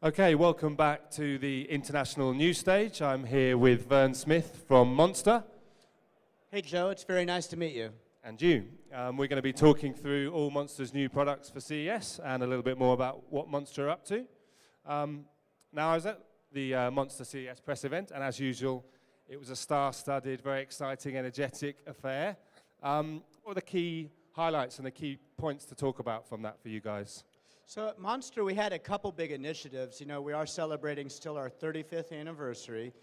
Okay, welcome back to the International News Stage. I'm here with Vern Smith from Monster. Hey Joe, it's very nice to meet you. And you. We're going to be talking through all Monster's new products for CES and a little bit more about what Monster are up to. Now I was at the Monster CES press event, and as usual, it was a star-studded, very exciting, energetic affair. What are the key highlights and the key points to talk about from that for you guys? So at Monster, we had a couple big initiatives. You know, we are celebrating still our 35th anniversary.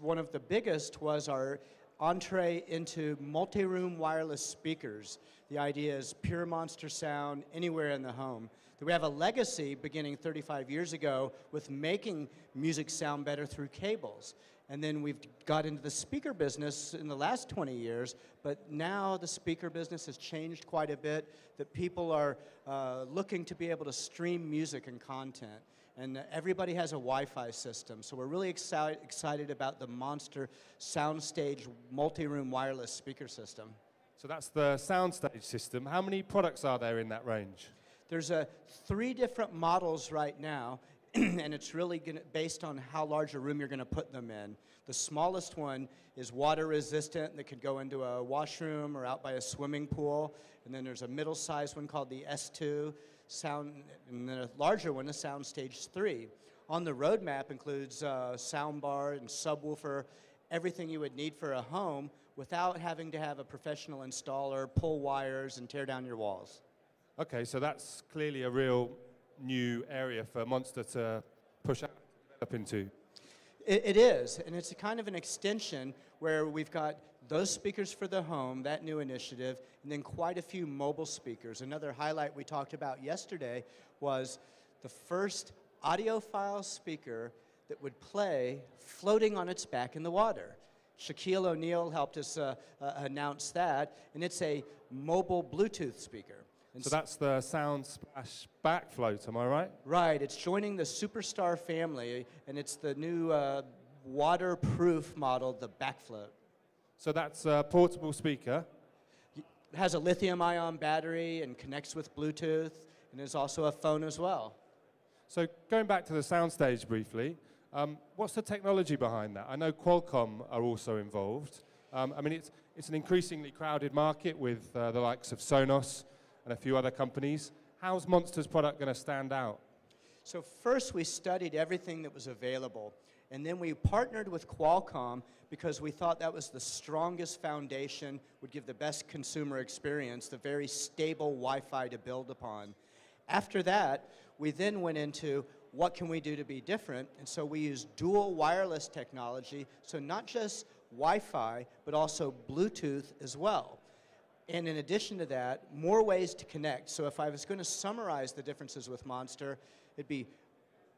One of the biggest was our entree into multi-room wireless speakers. The idea is pure Monster sound anywhere in the home. We have a legacy beginning 35 years ago with making music sound better through cables. And then we've got into the speaker business in the last 20 years, but now the speaker business has changed quite a bit, that people are looking to be able to stream music and content. And everybody has a Wi-Fi system, so we're really excited about the Monster SoundStage multi-room wireless speaker system. So that's the SoundStage system. How many products are there in that range? There's 3 different models right now, and it's really based on how large a room you're going to put them in. The smallest one is water resistant that could go into a washroom or out by a swimming pool. And then there's a middle-sized one called the S2 and then a larger one, the SoundStage 3. On the roadmap includes soundbar and subwoofer, everything you would need for a home without having to have a professional installer, pull wires, and tear down your walls. Okay, so that's clearly a real new area for Monster to push up into. It is, and it's a kind of an extension where we've got those speakers for the home, that new initiative, and then quite a few mobile speakers. Another highlight we talked about yesterday was the first audiophile speaker that would play floating on its back in the water. Shaquille O'Neal helped us announce that, and it's a mobile Bluetooth speaker. So that's the SoundSplash Backfloat, am I right? Right, it's joining the Superstar family, and it's the new waterproof model, the Backfloat. So that's a portable speaker. It has a lithium-ion battery and connects with Bluetooth, and there's also a phone as well. So going back to the SoundStage briefly, what's the technology behind that? I know Qualcomm are also involved. I mean, it's an increasingly crowded market with the likes of Sonos and a few other companies. How's Monster's product going to stand out? So first we studied everything that was available, and then we partnered with Qualcomm because we thought that was the strongest foundation, would give the best consumer experience, the very stable Wi-Fi to build upon. After that, we then went into what can we do to be different, and so we used dual wireless technology, so not just Wi-Fi, but also Bluetooth as well. And in addition to that, more ways to connect. So if I was going to summarize the differences with Monster, it'd be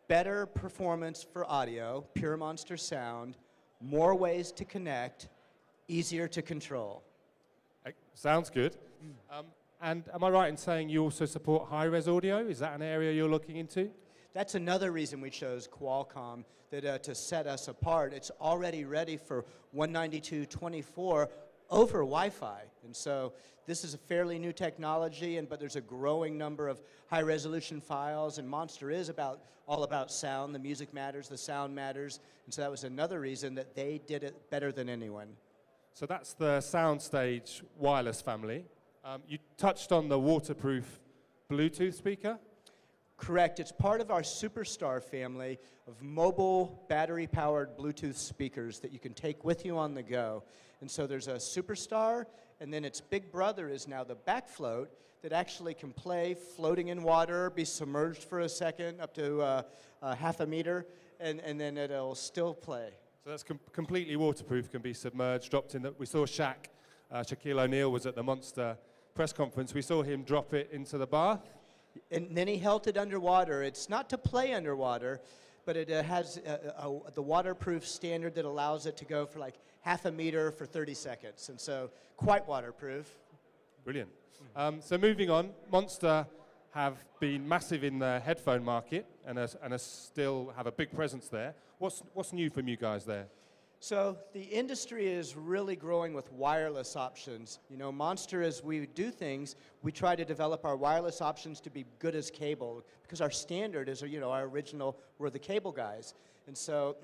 better performance for audio, pure Monster sound, more ways to connect, easier to control. Sounds good. And am I right in saying you also support high-res audio? Is that an area you're looking into? That's another reason we chose Qualcomm, that to set us apart. It's already ready for 192.24 over Wi-Fi, and so this is a fairly new technology, but there's a growing number of high-resolution files, and Monster is all about sound. The music matters, the sound matters, and so that was another reason that they did it better than anyone. So that's the SoundStage wireless family. You touched on the waterproof Bluetooth speaker. Correct. It's part of our Superstar family of mobile battery-powered Bluetooth speakers that you can take with you on the go. And so there's a Superstar, and then its big brother is now the Backfloat that actually can play floating in water, be submerged for a second, up to half a meter, and then it'll still play. So that's completely waterproof, can be submerged, dropped in. We saw Shaquille O'Neal was at the Monster press conference. We saw him drop it into the bath. And then he held it underwater. It's not to play underwater, but it has the waterproof standard that allows it to go for like half a meter for 30 seconds. And so quite waterproof. Brilliant. So moving on, Monster have been massive in the headphone market and still have a big presence there. What's new from you guys there? So the industry is really growing with wireless options. You know, Monster, as we do things, we try to develop our wireless options to be good as cable, because our standard is, you know, our original, we're the cable guys. And so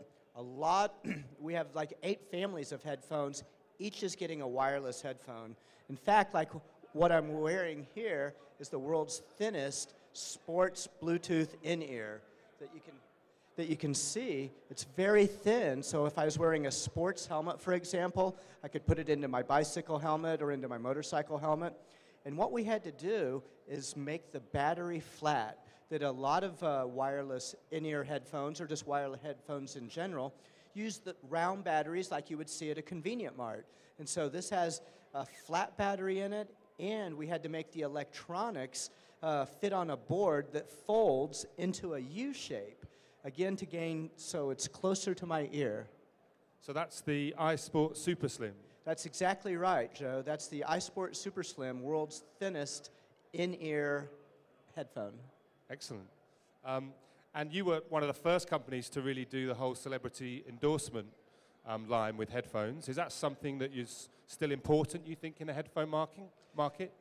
we have like 8 families of headphones, each is getting a wireless headphone. In fact, like what I'm wearing here is the world's thinnest sports Bluetooth in-ear that you can see. It's very thin, so if I was wearing a sports helmet, for example, I could put it into my bicycle helmet or into my motorcycle helmet. And what we had to do is make the battery flat, that a lot of wireless in-ear headphones, or just wireless headphones in general, use the round batteries like you would see at a convenient mart. And so this has a flat battery in it, and we had to make the electronics fit on a board that folds into a U shape. Again, to gain, so it's closer to my ear. So that's the iSport Super Slim. That's exactly right, Joe. That's the iSport Super Slim, world's thinnest in-ear headphone. Excellent. And you were one of the first companies to really do the whole celebrity endorsement line with headphones. Is that something that is still important, you think, in the headphone market?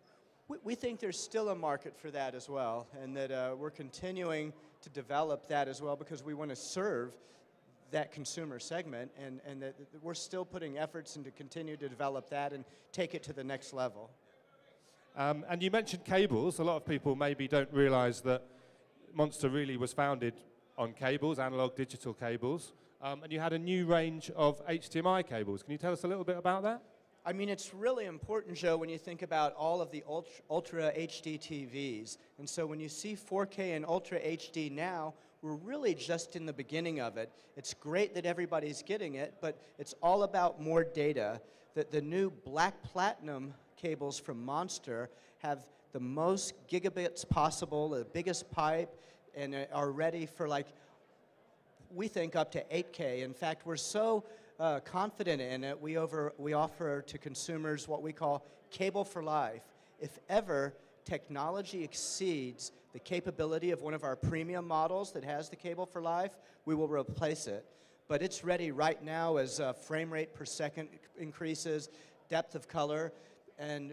We think there's still a market for that as well, and that we're continuing to develop that as well, because we want to serve that consumer segment, and that we're still putting efforts into continue to develop that and take it to the next level. And you mentioned cables. A lot of people maybe don't realize that Monster really was founded on cables, analog digital cables, and you had a new range of HDMI cables. Can you tell us a little bit about that? I mean, it's really important, Joe, when you think about all of the Ultra HD TVs. And so when you see 4K and Ultra HD now, we're really just in the beginning of it. It's great that everybody's getting it, but it's all about more data. That the new black platinum cables from Monster have the most gigabits possible, the biggest pipe, and are ready for, like, we think up to 8K. In fact, we're so confident in it, we offer to consumers what we call cable for life. If ever technology exceeds the capability of one of our premium models that has the cable for life, we will replace it. But it's ready right now as frame rate per second increases, depth of color, and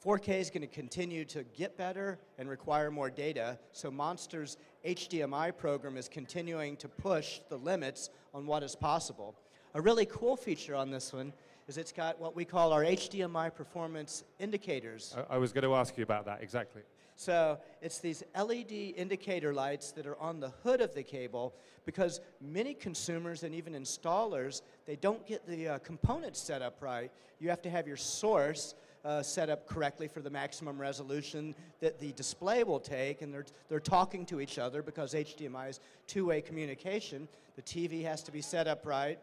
4K is going to continue to get better and require more data. So Monster's HDMI program is continuing to push the limits on what is possible. A really cool feature on this one is it's got what we call our HDMI performance indicators. I was going to ask you about that, exactly. So it's these LED indicator lights that are on the hood of the cable, because many consumers and even installers, they don't get the components set up right. You have to have your source set up correctly for the maximum resolution that the display will take, and they're talking to each other because HDMI is two-way communication. The TV has to be set up right.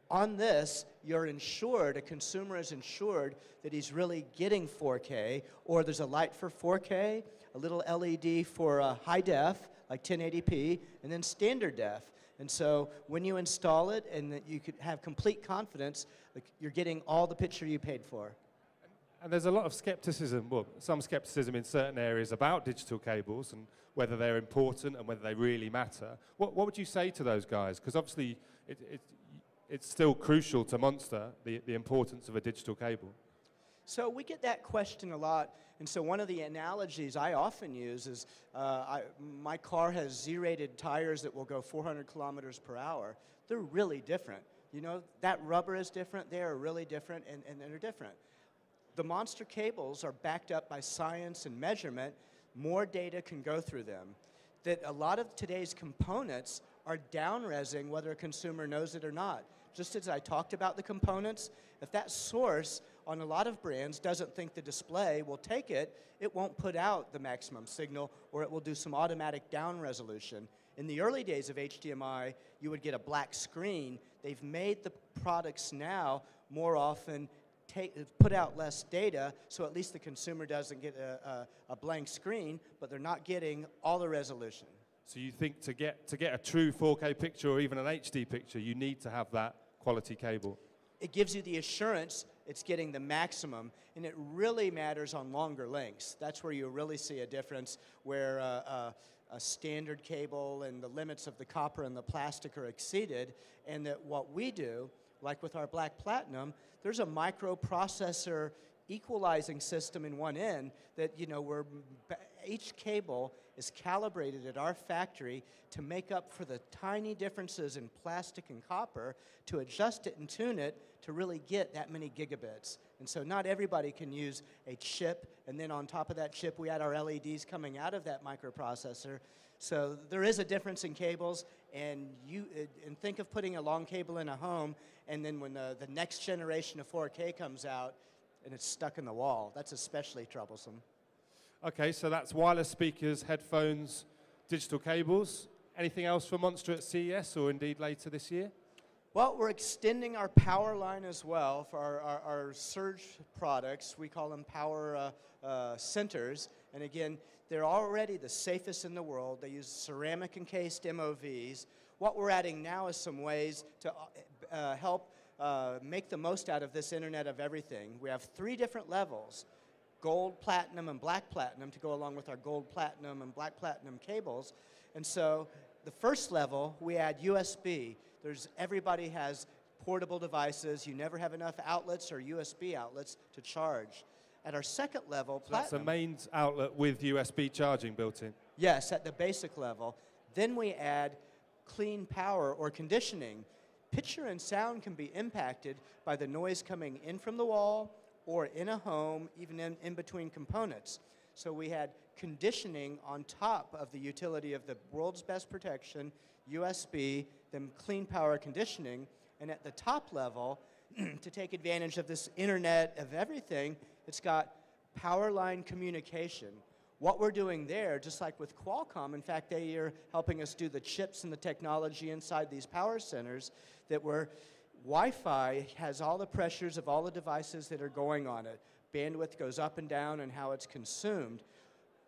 On this, you're insured, a consumer is insured that he's really getting 4K, or there's a light for 4K, a little LED for high def, like 1080p, and then standard def. And so when you install it, and that you could have complete confidence, like you're getting all the picture you paid for. And there's a lot of skepticism, well, some skepticism in certain areas about digital cables and whether they're important and whether they really matter. What would you say to those guys? Because obviously it's still crucial to Monster, the importance of a digital cable. So we get that question a lot, and so one of the analogies I often use is my car has Z-rated tires that will go 400 kilometers per hour. They're really different. You know, that rubber is different, they are really different, and they're different. The Monster cables are backed up by science and measurement. More data can go through them. That a lot of today's components are down-resing whether a consumer knows it or not. Just as I talked about the components, if that source on a lot of brands doesn't think the display will take it, it won't put out the maximum signal, or it will do some automatic down resolution. In the early days of HDMI, you would get a black screen. They've made the products now more often put out less data, so at least the consumer doesn't get a blank screen, but they're not getting all the resolution. So you think to get a true 4K picture or even an HD picture, you need to have that quality cable? It gives you the assurance it's getting the maximum, and it really matters on longer lengths. That's where you really see a difference, where a standard cable and the limits of the copper and the plastic are exceeded, and that what we do, like with our Black Platinum, there's a microprocessor equalizing system in one end that, each cable is calibrated at our factory to make up for the tiny differences in plastic and copper, to adjust it and tune it to really get that many gigabits. And so not everybody can use a chip, and then on top of that chip we add our LEDs coming out of that microprocessor. So there is a difference in cables, and think of putting a long cable in a home, and then when the next generation of 4K comes out and it's stuck in the wall, that's especially troublesome. Okay, so that's wireless speakers, headphones, digital cables. Anything else for Monster at CES or indeed later this year? Well, we're extending our power line as well for our surge products. We call them power centers. And again, they're already the safest in the world. They use ceramic encased MOVs. What we're adding now is some ways to help make the most out of this Internet of Everything. We have 3 different levels: gold, platinum, and black platinum, to go along with our gold, platinum, and black platinum cables. And so the first level, we add USB. Everybody has portable devices. You never have enough outlets or USB outlets to charge. At our second level, so that's a mains outlet with USB charging built in? Yes, at the basic level. Then we add clean power or conditioning. Picture and sound can be impacted by the noise coming in from the wall or in a home, even in between components. So we had conditioning on top of the utility of the world's best protection, USB, then clean power conditioning, and at the top level, to take advantage of this Internet of Everything, it's got power line communication. What we're doing there, just like with Qualcomm, in fact, they are helping us do the chips and the technology inside these power centers, that Wi-Fi has all the pressures of all the devices that are going on it. Bandwidth goes up and down and how it's consumed.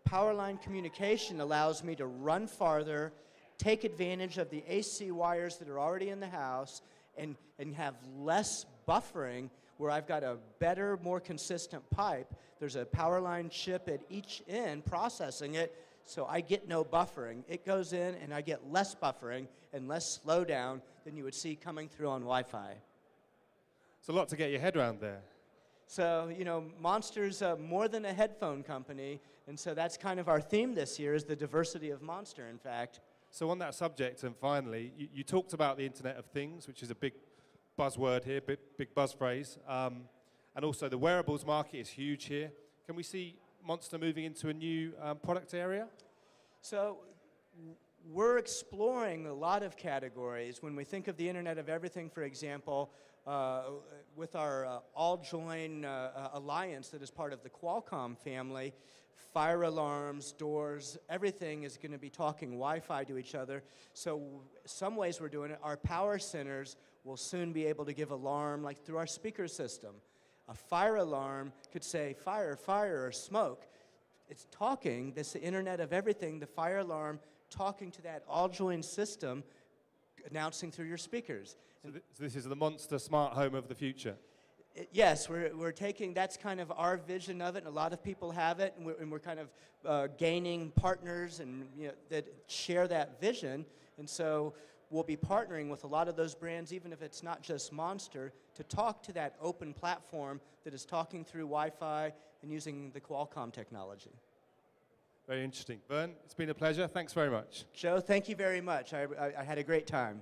Power line communication allows me to run farther, take advantage of the AC wires that are already in the house, and have less buffering, where I've got a better, more consistent pipe. There's a power line chip at each end processing it, so I get no buffering. It goes in and I get less buffering and less slowdown than you would see coming through on Wi-Fi. It's a lot to get your head around there. So, Monster's more than a headphone company, and so that's kind of our theme this year, is the diversity of Monster, in fact. So on that subject, and finally, you talked about the Internet of Things, which is a big buzzword here, big buzz phrase, and also the wearables market is huge here. Can we see Monster moving into a new product area? So we're exploring a lot of categories. When we think of the Internet of Everything, for example, with our all-join alliance that is part of the Qualcomm family, fire alarms, doors, everything is going to be talking Wi-Fi to each other. So some ways we're doing it, our power centers will soon be able to give alarm like through our speaker system. A fire alarm could say fire, fire, or smoke. It's talking, this Internet of Everything, the fire alarm talking to that all-joined system, announcing through your speakers. So this is the Monster smart home of the future? Yes, we're taking, that's kind of our vision of it, and a lot of people have it, and we're kind of gaining partners and that share that vision, and so we'll be partnering with a lot of those brands, even if it's not just Monster, to talk to that open platform that is talking through Wi-Fi and using the Qualcomm technology. Very interesting. Vern, it's been a pleasure. Thanks very much. Joe, thank you very much. I had a great time.